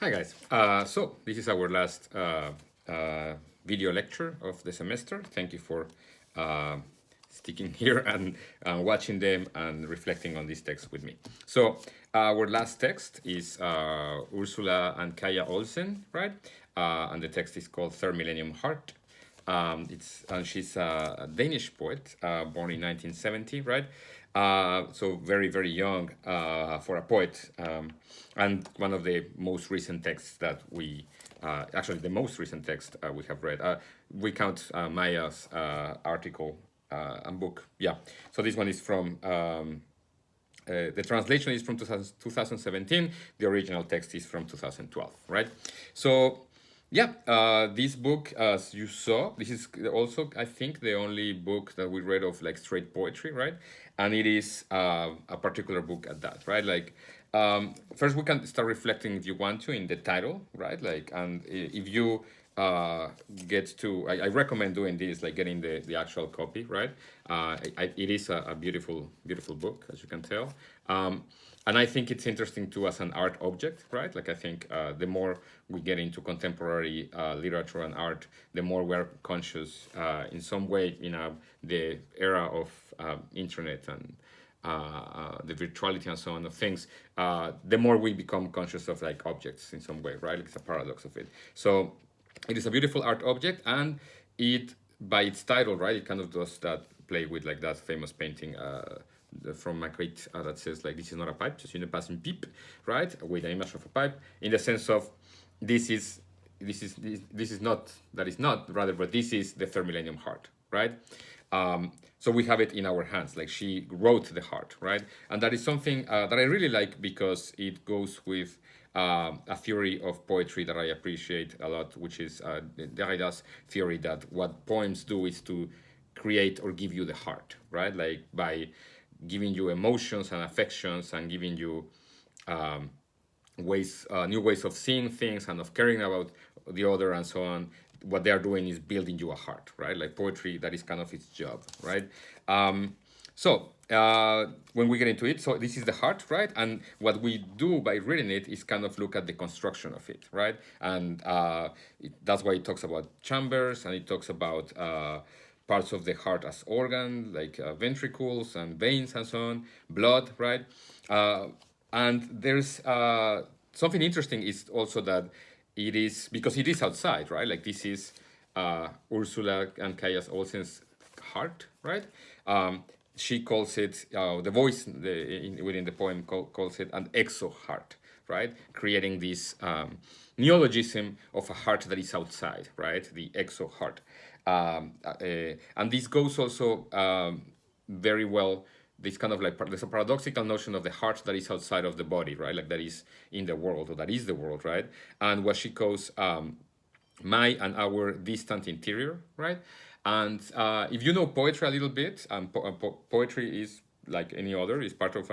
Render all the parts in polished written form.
Hi guys. So this is our last video lecture of the semester. Thank you for uh, sticking here and watching them and reflecting on this text with me. So our last text is Ursula and Andkjaer Olsen, right? And the text is called Third-Millennium Heart. She's a Danish poet, born in 1970, right? So very young for a poet, and one of the most recent texts that we actually the most recent text we have read. We count Maya's article and book. Yeah. So this one is from. The translation is from 2017. The original text is from 2012, right? So, yeah, this book, as you saw, this is also, I think, the only book that we read of like straight poetry, right? And it is a particular book at that, right? Like, first we can start reflecting if you want to in the title, right? Like, and if you get to, I recommend doing this, like getting the actual copy, right? It is a beautiful book, as you can tell. And I think it's interesting too as an art object, right? Like I think the more we get into contemporary literature and art, the more we're conscious in some way, the era of internet and the virtuality and so on of things, the more we become conscious of like objects in some way, right? Like it's a paradox of it. So it is a beautiful art object, and it, by its title, right, it kind of does that play with like that famous painting from Magritte that says like this is not a pipe, just une passe une pipe, right, with an image of a pipe, in the sense of this is not that is not rather, but this is the third millennium heart, right? So we have it in our hands, like she wrote the heart, right? And that is something that I really like because it goes with a theory of poetry that I appreciate a lot, which is Derrida's theory that what poems do is to create or give you the heart, right? Like by giving you emotions and affections and giving you new ways of seeing things and of caring about the other and so on. What they are doing is building you a heart, right? Like poetry, that is kind of its job, right? When we get into it, so this is the heart, right? And what we do by reading it is kind of look at the construction of it, right? And that's why it talks about chambers, and it talks about parts of the heart as organ, like ventricles and veins and so on, blood, right? And there's something interesting is also that it is, because it is outside, right? Like this is Ursula Andkjaer Olsen's heart, right? She calls it, the voice within the poem calls it an exo heart, right? Creating this neologism of a heart that is outside, right? The exo heart. And this goes also very well, this kind of like, there's a paradoxical notion of the heart that is outside of the body, right? Like that is in the world, or that is the world, right? And what she calls my and our distant interior, right? And if you know poetry a little bit, poetry is like any other, is part of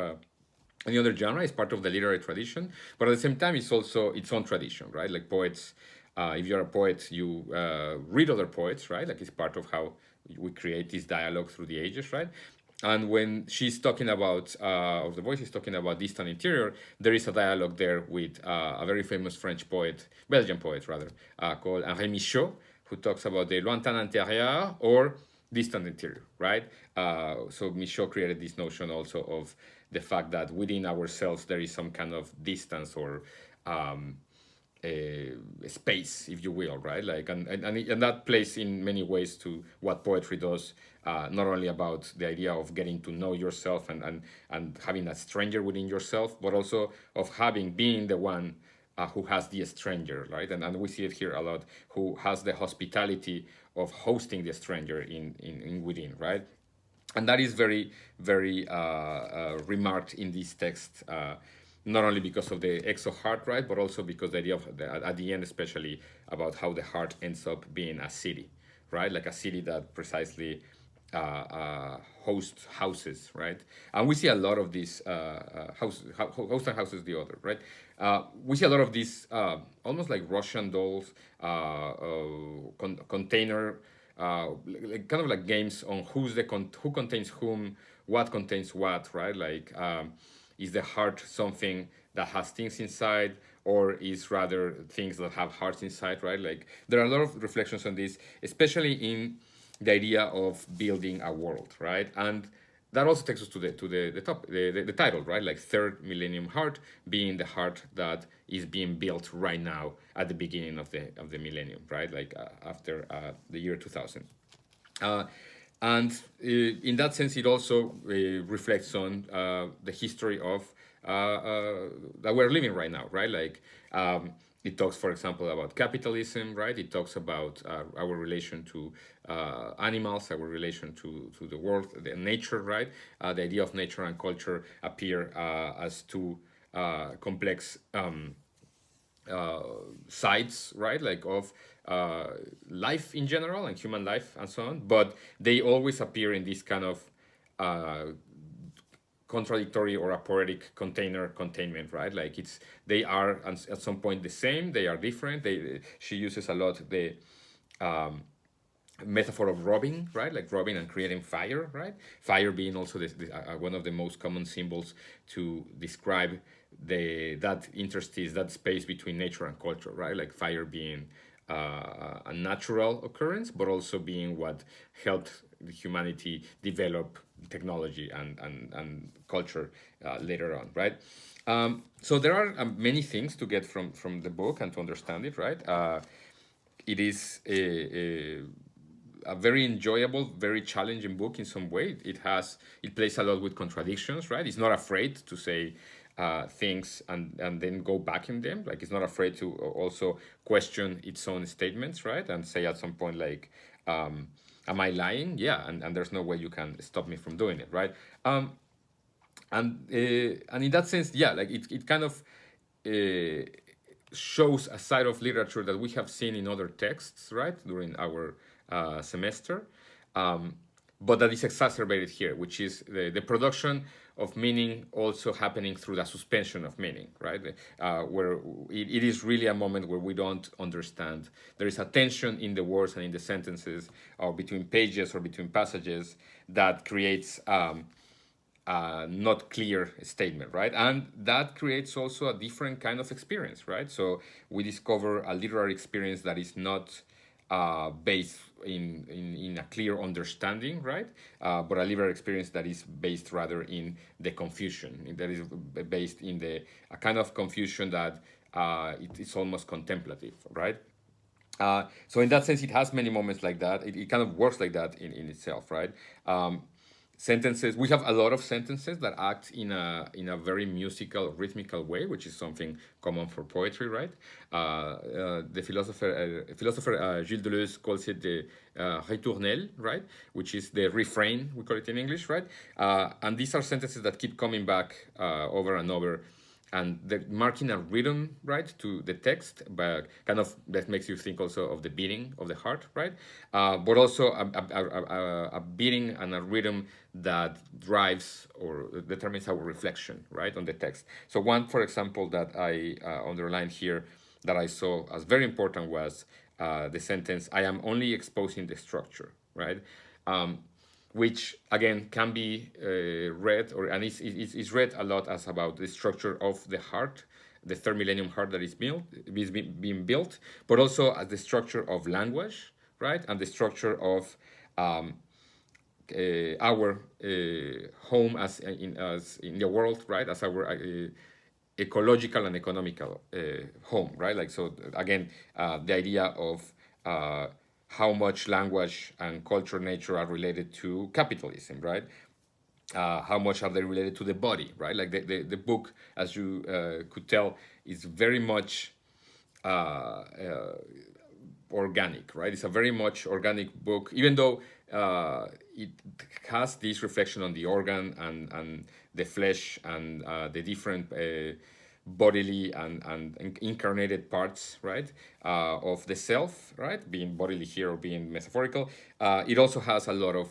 any other genre, is part of the literary tradition, but at the same time, it's also its own tradition, right? Like poets, if you're a poet, you read other poets, right? Like it's part of how we create this dialogue through the ages, right? And when she's talking about, or the voice is talking about distant interior, there is a dialogue there with a very famous French poet, Belgian poet rather, called Henri Michaud, who talks about the lointain intérieur or distant interior, right? So Michaud created this notion also of the fact that within ourselves there is some kind of distance or space, if you will, right? Like, and that plays in many ways to what poetry does, not only about the idea of getting to know yourself and having a stranger within yourself, but also of being the one who has the stranger, right? And we see it here a lot, who has the hospitality of hosting the stranger in within, right? And that is very remarked in this text, not only because of the exo heart, right, but also because the idea of at the end, especially about how the heart ends up being a city, right, like a city that precisely hosts houses, right? And we see a lot of these host and houses the other, right? We see a lot of these almost like Russian dolls, container, like, kind of like games on who contains whom, what contains what, right? Like, is the heart something that has things inside, or is rather things that have hearts inside, right? Like there are a lot of reflections on this, especially in the idea of building a world, right? And that also takes us to the title, right? Like third millennium heart being the heart that is being built right now at the beginning of the millennium, right? Like after the year 2000. Uh, and in that sense, it also reflects on the history of that we're living right now, right? Like it talks, for example, about capitalism, right? It talks about our relation to animals, our relation to the world, the nature, right? The idea of nature and culture appear as two complex sides, right? Like of life in general and human life and so on. But they always appear in this kind of uh, contradictory or aporetic container containment, right? Like they are at some point the same, they are different. She uses a lot the metaphor of robbing, right? Like robbing and creating fire, right? Fire being also one of the most common symbols to describe that interstice, that space between nature and culture, right? Like fire being a natural occurrence, but also being what helped humanity develop technology and culture later on, right? So there are many things to get from the book and to understand it, right? It is a very enjoyable, very challenging book in some way. It plays a lot with contradictions, right? It's not afraid to say things and then go back in them. Like it's not afraid to also question its own statements, right? And say at some point like, am I lying? Yeah, and there's no way you can stop me from doing it, right? And in that sense, yeah, like it kind of uh, shows a side of literature that we have seen in other texts, right, during our semester, um, but that is exacerbated here, which is the production of meaning also happening through the suspension of meaning, right? Where it is really a moment where we don't understand. There is a tension in the words and in the sentences, or between pages or between passages, that creates not clear statement, right? And that creates also a different kind of experience, right? So we discover a literary experience that is not based in a clear understanding, right? But a literary experience that is based rather in the confusion, that is based in a kind of confusion that it is almost contemplative, right? So in that sense, it has many moments like that. It kind of works like that in itself, right? Sentences. We have a lot of sentences that act in a very musical, rhythmical way, which is something common for poetry, right? The philosopher Gilles Deleuze calls it the ritournelle, right? Which is the refrain, we call it in English, right? And these are sentences that keep coming back over and over, and they're marking a rhythm, right, to the text, but kind of that makes you think also of the beating of the heart, right? But also a beating and a rhythm that drives or determines our reflection, right, on the text. So one, for example, that I underlined here that I saw as very important was the sentence, "I am only exposing the structure," right? Which again can be read, or and is read a lot as about the structure of the heart, the third millennium heart that being built, but also as the structure of language, right, and the structure of our home as in the world, right, as our ecological and economical home, right? Like so again, the idea of how much language and culture, nature are related to capitalism, right? How much are they related to the body, right? Like the book, as you could tell, is very much organic, right? It's a very much organic book, even though it has this reflection on the organ and the flesh and the different bodily and incarnated parts, right, of the self, right, being bodily here or being metaphorical. It also has a lot of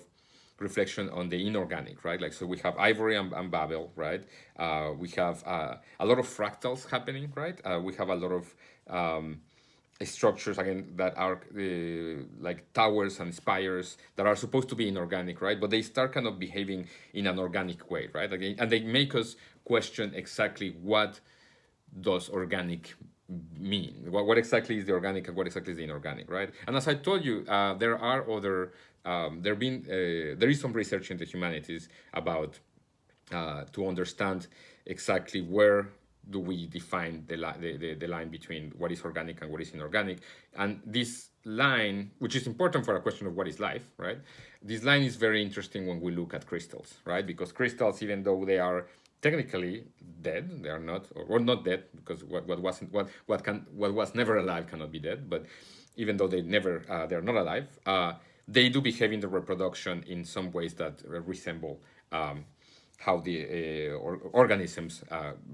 reflection on the inorganic, right? Like, so we have ivory and Babel, right? We have a lot of fractals happening, right? We have a lot of structures again that are like towers and spires that are supposed to be inorganic, right? But they start kind of behaving in an organic way, right? Again, and they make us question exactly what does organic mean? What exactly is the organic and what exactly is the inorganic, right? And as I told you, there are other, there is some research in the humanities about to understand exactly where do we define the line between what is organic and what is inorganic. And this line, which is important for a question of what is life, right? This line is very interesting when we look at crystals, right? Because crystals, even though they are technically dead, they are not, or not dead, because what was never alive cannot be dead. But even though they are not alive, they do behave in the reproduction in some ways that resemble how the organisms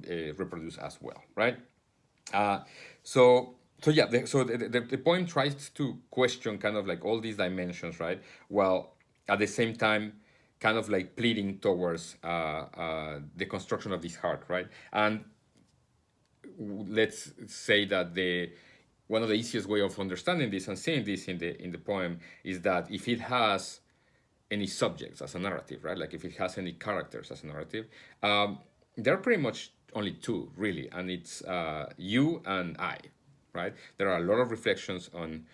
reproduce as well, right? Uh, so yeah, the poem tries to question kind of like all these dimensions, right? While at the same time, kind of like pleading towards the construction of this heart, right? And let's say that the one of the easiest way of understanding this and seeing this in the poem is that if it has any subjects as a narrative, right? Like if it has any characters as a narrative, there are pretty much only two, really, and it's you and I, right? There are a lot of reflections on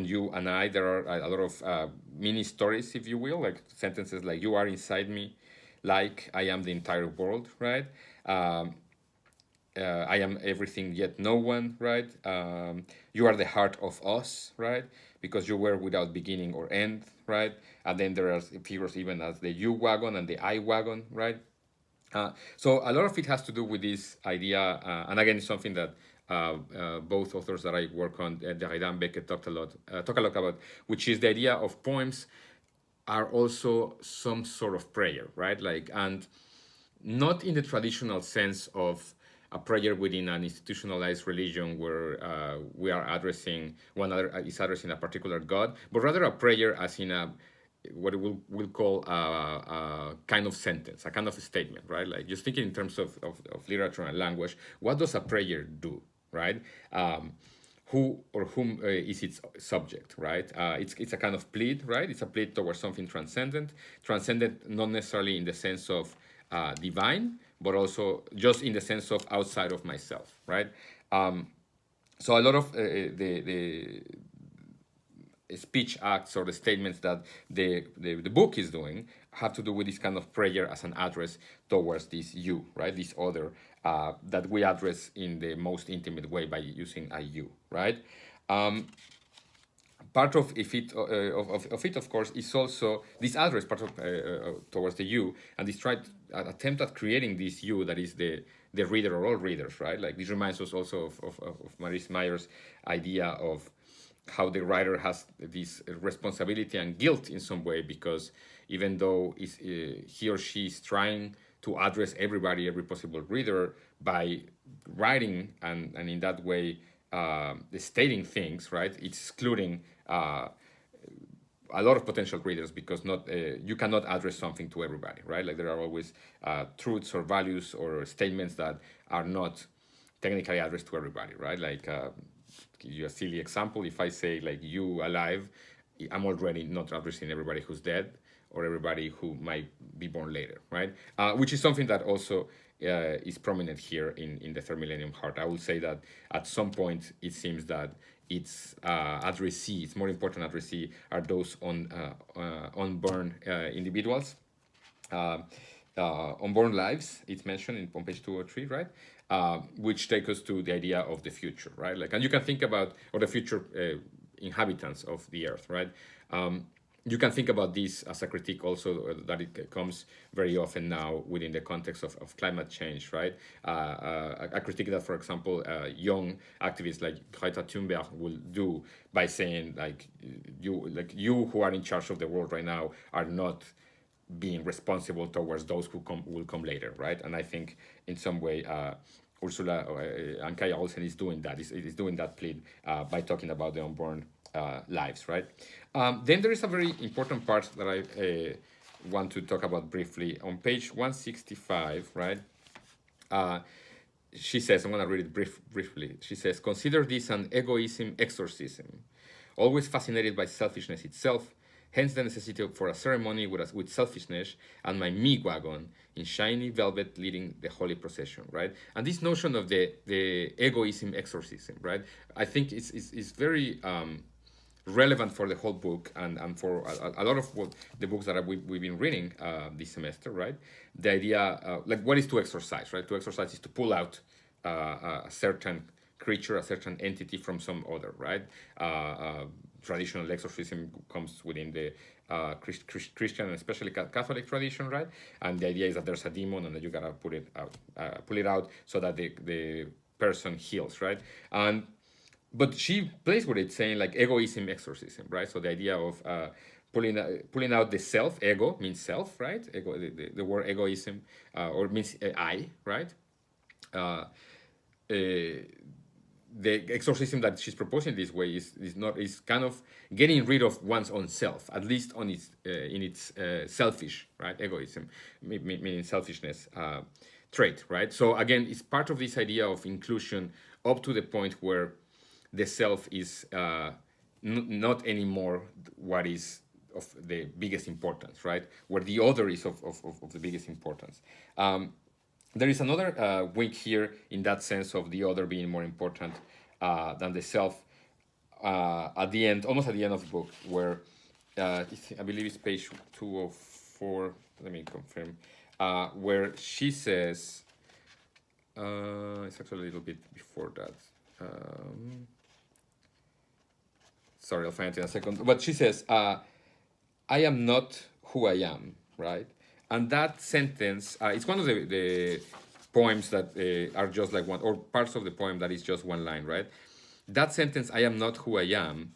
you and I. There are a lot of mini stories, if you will, like sentences like "You are inside me," like "I am the entire world," right? I am everything yet no one, right? You are the heart of us, right? Because you were without beginning or end, right? And then there are figures even as the you wagon and the I wagon, right? So a lot of it has to do with this idea, and again, it's something that both authors that I work on, Derrida and Beckett, talk a lot about, which is the idea of poems are also some sort of prayer, right? Like, and not in the traditional sense of a prayer within an institutionalized religion where we are addressing one another is addressing a particular god, but rather a prayer as in a what we'll call a kind of sentence, a kind of a statement, right? Like just thinking in terms of literature and language, what does a prayer do, right? Who or whom is its subject, right? It's a kind of plead, right? It's a plead towards something transcendent not necessarily in the sense of divine, but also just in the sense of outside of myself, right? So a lot of the speech acts or the statements that the book is doing have to do with this kind of prayer as an address towards this you, right? This other that we address in the most intimate way by using a you, right? Part of it of it, of course, is also this address part of towards the you, and this attempt at creating this you that is the reader or all readers, right? Like this reminds us also of Maurice Meyer's idea of how the writer has this responsibility and guilt in some way, because even though he or she is trying to address everybody, every possible reader, by writing and in that way stating things, right? It's excluding a lot of potential readers because not you cannot address something to everybody, right? Like there are always truths or values or statements that are not technically addressed to everybody, right? Like give you a silly example. If I say like you alive, I'm already not addressing everybody who's dead or everybody who might be born later, right? Which is something that also is prominent here in the Third Millennium Heart. I will say that at some point it seems that its addressee, its more important addressee, are those unborn individuals. Unborn lives, it's mentioned on page 203, right? Which take us to the idea of the future, right? Like, and you can think about, or the future inhabitants of the earth, right? You can think about this as a critique also that it comes very often now within the context of climate change, right? A critique that, for example, young activists like Greta Thunberg will do by saying like you who are in charge of the world right now are not being responsible towards those who will come later, right? And I think in some way Ursula Andkjaer Olsen is doing that. Is doing that plea by talking about the unborn lives, right? Then there is a very important part that I want to talk about briefly on page 165, right? She says, I'm going to read it briefly. She says, consider this an egoism exorcism. Always fascinated by selfishness itself, Hence the necessity for a ceremony with selfishness and my me wagon in shiny velvet leading the holy procession, right? And this notion of the egoism exorcism, right? I think is very relevant for the whole book and for a lot of the books that we've been reading this semester, right? The idea, like, what is to exorcise, right? To exorcise is to pull out a certain creature, a certain entity from some other, right? Traditional exorcism comes within the Christian and especially Catholic tradition, right? And the idea is that there's a demon and that you gotta pull it out so that the person heals, right? And but she plays with it, saying like egoism, exorcism, right? So the idea of pulling out the self. Ego means self, right? Ego, the word egoism, or means I, right? Uh, the exorcism that she's proposing this way is kind of getting rid of one's own self, at least on its in its selfish, right, egoism, meaning selfishness trait, right? So again, it's part of this idea of inclusion up to the point where the self is not anymore what is of the biggest importance, right? Where the other is of the biggest importance. There is another wink here in that sense of the other being more important than the self at the end, almost at the end of the book, where I believe it's page 204. Let me confirm. Where she says, it's actually a little bit before that. Sorry, I'll find it in a second. But she says, I am not who I am, right? And that sentence, it's one of the poems that are just like one, or parts of the poem that is just one line, right? That sentence, I am not who I am,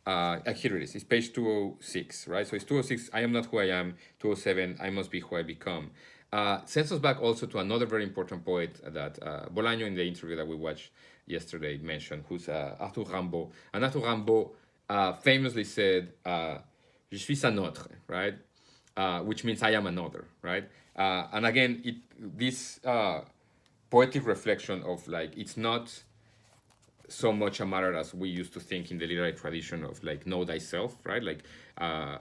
here it is, it's page 206, right? So it's 206, I am not who I am, 207, I must be who I become. Sends us back also to another very important poet that Bolaño, in the interview that we watched yesterday, mentioned, who's Arthur Rimbaud. And Arthur Rimbaud famously said, Je suis un autre, right? Which means I am another, right? And again, this poetic reflection of like, it's not so much a matter as we used to think in the literary tradition of like know thyself, right? Like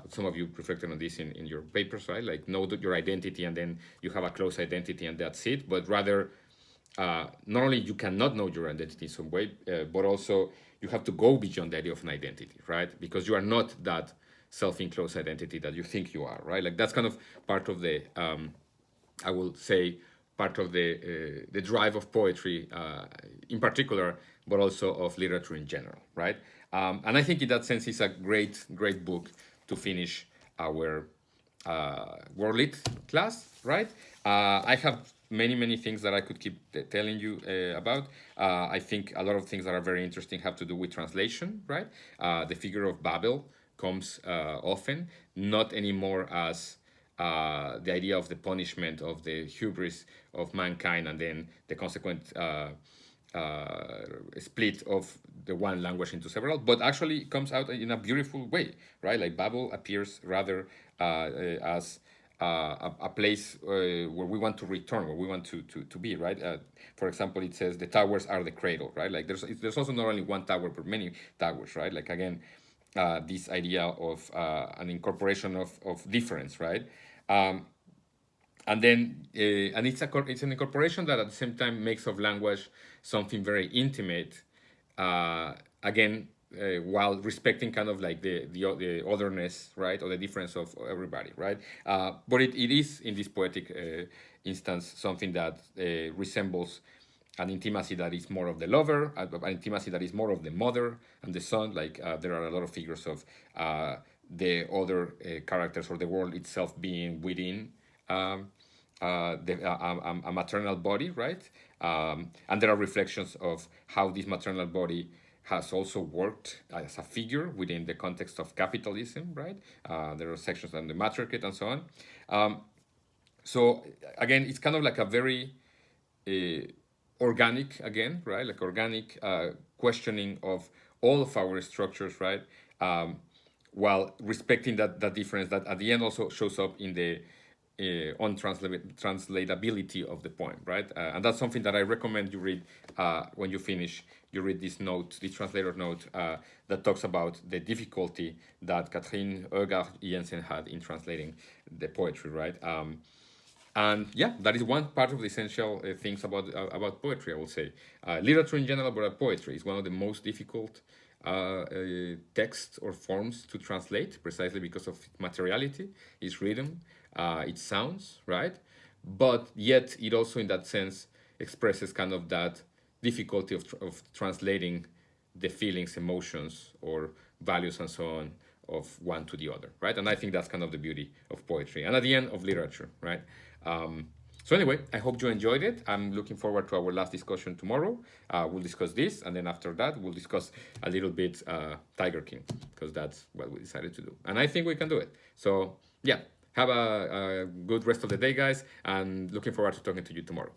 some of you reflected on this in your papers, right? Like know your identity and then you have a close identity and that's it. But rather, not only you cannot know your identity in some way, but also you have to go beyond the idea of an identity, right? Because you are not that self-enclosed identity that you think you are, right? Like that's kind of part of the, I will say, part of the drive of poetry in particular, but also of literature in general, right? And I think in that sense, it's a great book to finish our World Lit class, right? I have many things that I could keep telling you about. I think a lot of things that are very interesting have to do with translation, right? The figure of Babel comes often, not anymore as the idea of the punishment of the hubris of mankind and then the consequent split of the one language into several, but actually it comes out in a beautiful way, right? Like Babel appears rather as a place where we want to return, where we want to be, right? For example, it says the towers are the cradle, right? Like there's also not only one tower, but many towers, right? Like again, this idea of an incorporation of difference, right? And then and it's an incorporation that at the same time makes of language something very intimate, again, while respecting kind of like the otherness, right, or the difference of everybody, right? But it is in this poetic instance something that resembles an intimacy that is more of the lover, an intimacy that is more of the mother and the son. Like there are a lot of figures of the other characters or the world itself being within a maternal body, right? And there are reflections of how this maternal body has also worked as a figure within the context of capitalism, right? There are sections on the matriarchate and so on. So again, it's kind of like a very organic, again, right? Like organic questioning of all of our structures, right? While respecting that difference that at the end also shows up in the on translatability of the poem, right? And that's something that I recommend you read when you finish. You read this note, this translator note that talks about the difficulty that Katrin Øgard Jensen had in translating the poetry, right? And yeah, that is one part of the essential things about poetry, I will say. Literature in general, but poetry is one of the most difficult texts or forms to translate, precisely because of its materiality, its rhythm, its sounds, right? But yet, it also, in that sense, expresses kind of that difficulty of translating the feelings, emotions, or values, and so on, of one to the other, right? And I think that's kind of the beauty of poetry, and at the end of literature, right? So anyway, I hope you enjoyed it. I'm looking forward to our last discussion tomorrow. We'll discuss this, and then after that, we'll discuss a little bit Tiger King, because that's what we decided to do, and I think we can do it. So yeah, have a good rest of the day, guys, and looking forward to talking to you tomorrow.